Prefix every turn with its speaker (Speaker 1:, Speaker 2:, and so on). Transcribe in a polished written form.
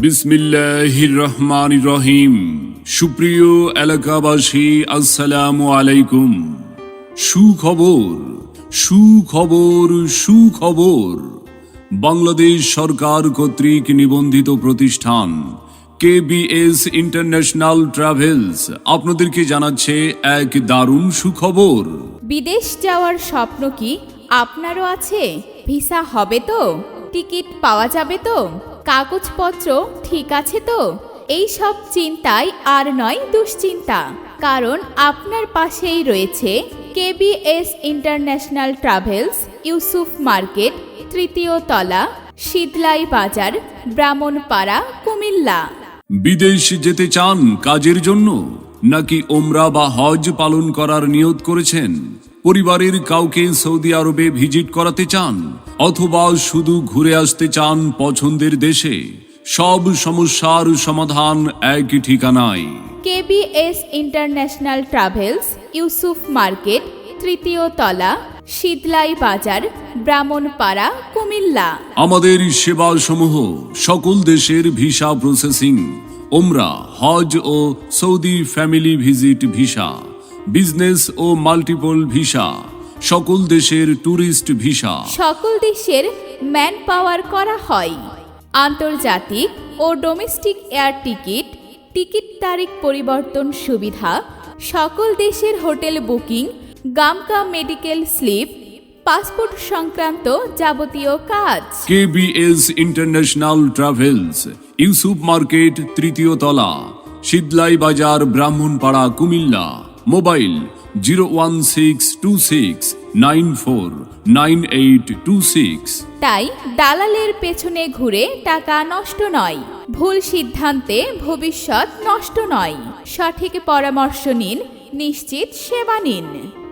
Speaker 1: বিসমিল্লাহির রহমানির রহিম। সুপ্রিয় এলাকাবাসী, আসসালামু আলাইকুম। সুখবর, সুখবর, সুখবর। বাংলাদেশ সরকার কর্তৃক নিবন্ধিত প্রতিষ্ঠান কেবিএস ইন্টারন্যাশনাল ট্রাভেলস আপনাদেরকে জানাচ্ছে এক দারুণ সুখবর।
Speaker 2: বিদেশ যাওয়ার স্বপ্ন কি আপনারও আছে? ভিসা হবে তো? টিকিট পাওয়া যাবে তো? কাগজপত্র ঠিক আছে তো? এই সব চিন্তায় আর নয় দুশ্চিন্তা, কারণ আপনার পাশেই রয়েছে KBS international travels, Yusuf market, তৃতীয় তলা, শীতলাই বাজার, ব্রাহ্মণপাড়া, কুমিল্লা।
Speaker 1: বিদেশ যেতে চান কাজের জন্য, নাকি ওমরা বা হজ পালন করার নিয়ত করেছেন? পরিবারের কাউকে সৌদি আরবে ভিজিট করাতে চান, অথবা শুধু ঘুরে আসতে চান পছন্দের দেশে? সব সমস্যার সমাধান এক ঠিকানায়।
Speaker 2: KBS international travels, Yusuf market, তৃতীয় তলা, শীতলাই বাজার, ব্রাহ্মণপাড়া, কুমিল্লা।
Speaker 1: আমাদের সেবাসমূহ সকল দেশের ভিসা প্রসেসিং, ওমরা, হজ ও Saudi family visit visa, business ও মাল্টিপল ভিসা, সকল দেশের ট্যুরিস্ট ভিসা।
Speaker 2: সকল দেশের ম্যান পাওয়ার করা হয়। আন্তর্জাতিক ও ডোমেস্টিক এয়ার টিকিট, টিকিট তারিখ পরিবর্তন সুবিধা, সকল দেশের হোটেল বুকিং, গামকা মেডিকেল স্লিপ, পাসপোর্ট সংক্রান্ত যাবতীয় কাজ।
Speaker 1: KBS international travels, Yusuf market, তৃতীয় তলা, শীতলাই বাজার, ব্রাহ্মণপাড়া, কুমিল্লা। মোবাইল 01626949826।
Speaker 2: তাই দালালের পেছনে ঘুরে টাকা নষ্ট নয়, ভুল সিদ্ধান্তে ভবিষ্যৎ নষ্ট নয়। সঠিক পরামর্শ নিন, নিশ্চিত সেবা নিন।